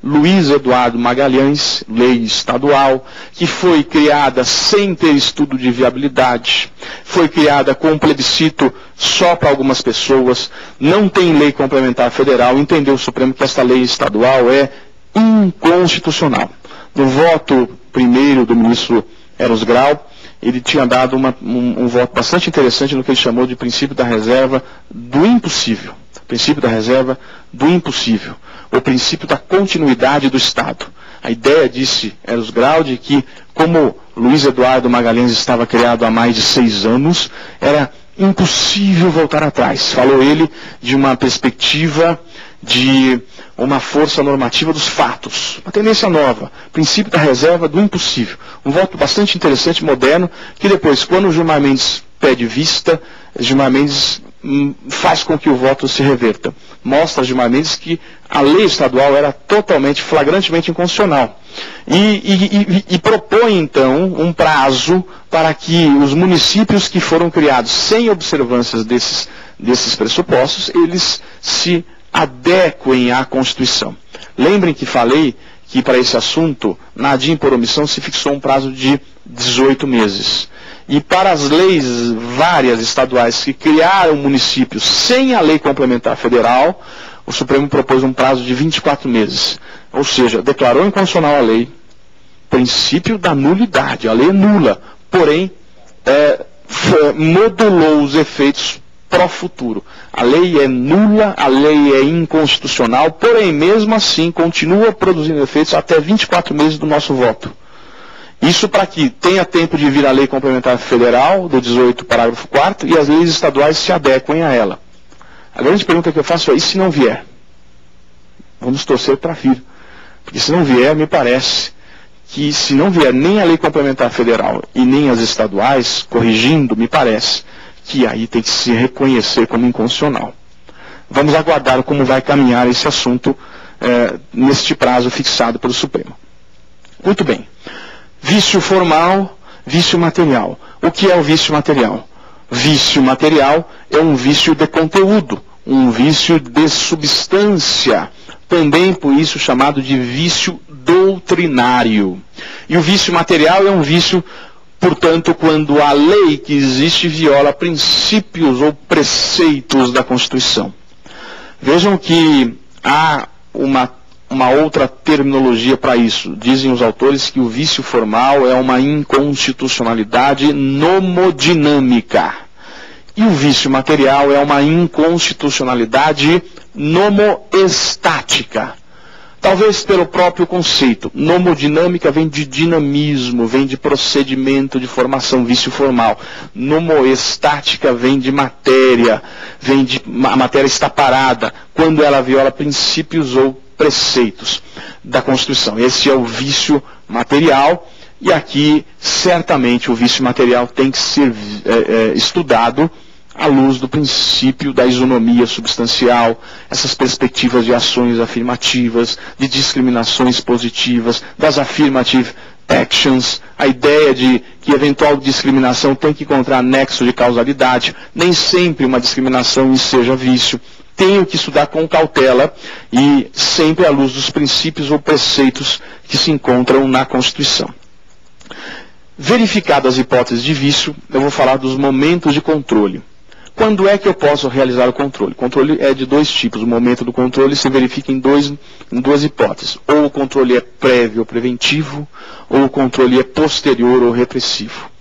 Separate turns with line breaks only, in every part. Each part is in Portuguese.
Luiz Eduardo Magalhães, lei estadual, que foi criada sem ter estudo de viabilidade, foi criada com um plebiscito só para algumas pessoas, não tem lei complementar federal, entendeu o Supremo que esta lei estadual é inconstitucional. No voto primeiro do ministro Eros Grau, ele tinha dado um voto bastante interessante no que ele chamou de princípio da reserva do impossível. Princípio da reserva do impossível. O princípio da continuidade do Estado. A ideia, disse Eros Grau, de que, como Luiz Eduardo Magalhães estava criado há mais de 6 anos, era impossível voltar atrás. Falou ele de uma perspectiva de uma força normativa dos fatos. Uma tendência nova. Princípio da reserva do impossível. Um voto bastante interessante, moderno, que depois, quando o Gilmar Mendes pede vista, Gilmar Mendes faz com que o voto se reverta. Mostra a Gilmar Mendes que a lei estadual era totalmente, flagrantemente inconstitucional. E propõe, então, um prazo para que os municípios que foram criados sem observâncias desses pressupostos, eles se adequem à Constituição. Lembrem que falei que para esse assunto, na ADIM por omissão, se fixou um prazo de 18 meses. E para as leis várias estaduais que criaram municípios sem a lei complementar federal, o Supremo propôs um prazo de 24 meses. Ou seja, declarou inconstitucional a lei, princípio da nulidade, a lei é nula, porém modulou os efeitos pro futuro. A lei é nula, a lei é inconstitucional, porém mesmo assim continua produzindo efeitos até 24 meses do nosso voto. Isso para que tenha tempo de vir a lei complementar federal, do 18, parágrafo 4º, e as leis estaduais se adequem a ela. A grande pergunta que eu faço é, e se não vier? Vamos torcer para vir. Porque se não vier, me parece que se não vier nem a lei complementar federal e nem as estaduais, corrigindo, me parece que aí tem que se reconhecer como inconstitucional. Vamos aguardar como vai caminhar esse assunto neste prazo fixado pelo Supremo. Muito bem. Vício formal, vício material. O que é o vício material? Vício material é um vício de conteúdo, um vício de substância, também por isso chamado de vício doutrinário. E o vício material é um vício, portanto, quando a lei que existe viola princípios ou preceitos da Constituição. Vejam que há uma outra terminologia para isso. Dizem os autores que o vício formal é uma inconstitucionalidade nomodinâmica. E o vício material é uma inconstitucionalidade nomoestática. Talvez pelo próprio conceito. Nomodinâmica vem de dinamismo, vem de procedimento de formação, vício formal. Nomoestática vem de matéria, a matéria está parada, quando ela viola princípios ou preceitos da Constituição. Esse é o vício material, e aqui, certamente, o vício material tem que ser estudado à luz do princípio da isonomia substancial, essas perspectivas de ações afirmativas, de discriminações positivas, das affirmative actions, a ideia de que eventual discriminação tem que encontrar nexo de causalidade, nem sempre uma discriminação seja vício. Tenho que estudar com cautela e sempre à luz dos princípios ou preceitos que se encontram na Constituição. Verificadas as hipóteses de vício, eu vou falar dos momentos de controle. Quando é que eu posso realizar o controle? O controle é de dois tipos. O momento do controle se verifica em duas hipóteses. Ou o controle é prévio ou preventivo, ou o controle é posterior ou repressivo.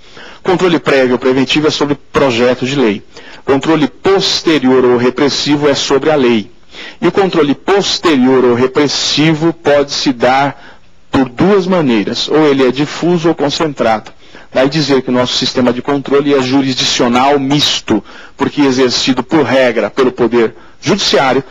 Controle prévio ou preventivo é sobre projeto de lei. Controle posterior ou repressivo é sobre a lei. E o controle posterior ou repressivo pode se dar por duas maneiras. Ou ele é difuso ou concentrado. Vai dizer que o nosso sistema de controle é jurisdicional misto, porque é exercido por regra pelo Poder Judiciário,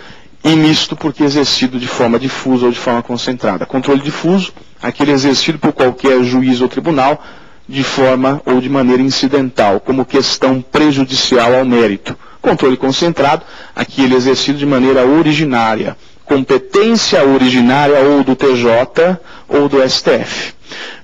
e misto porque é exercido de forma difusa ou de forma concentrada. Controle difuso, aquele exercido por qualquer juiz ou tribunal, de forma ou de maneira incidental, como questão prejudicial ao mérito. Controle concentrado, aquele exercido de maneira originária, competência originária ou do TJ ou do STF.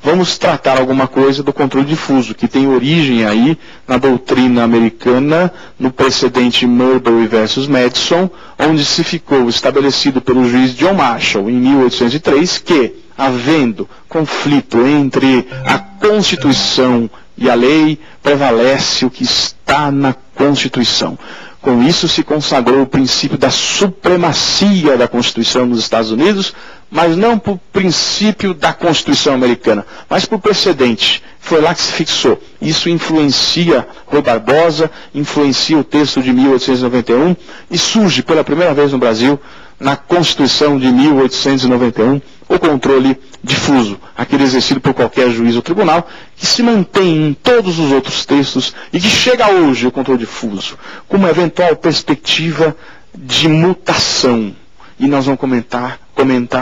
Vamos tratar alguma coisa do controle difuso, que tem origem aí na doutrina americana, no precedente Marbury versus Madison, onde se ficou estabelecido pelo juiz John Marshall, em 1803, que, havendo conflito entre a Constituição e a lei, prevalece o que está na Constituição. Com isso se consagrou o princípio da supremacia da Constituição nos Estados Unidos, mas não por princípio da Constituição americana, mas por precedente. Foi lá que se fixou. Isso influencia Rui Barbosa, influencia o texto de 1891 e surge pela primeira vez no Brasil, na Constituição de 1891, o controle difuso, aquele exercido por qualquer juiz ou tribunal, que se mantém em todos os outros textos e que chega hoje, o controle difuso, com uma eventual perspectiva de mutação. E nós vamos comentar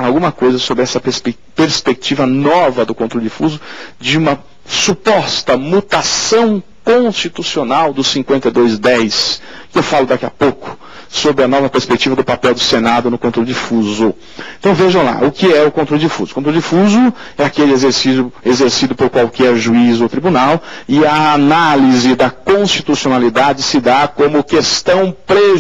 alguma coisa sobre essa perspectiva nova do controle difuso, de uma suposta mutação constitucional do 5210, que eu falo daqui a pouco, sobre a nova perspectiva do papel do Senado no controle difuso. Então vejam lá, o que é o controle difuso? O controle difuso é aquele exercido por qualquer juiz ou tribunal, e a análise da constitucionalidade se dá como questão prejudicial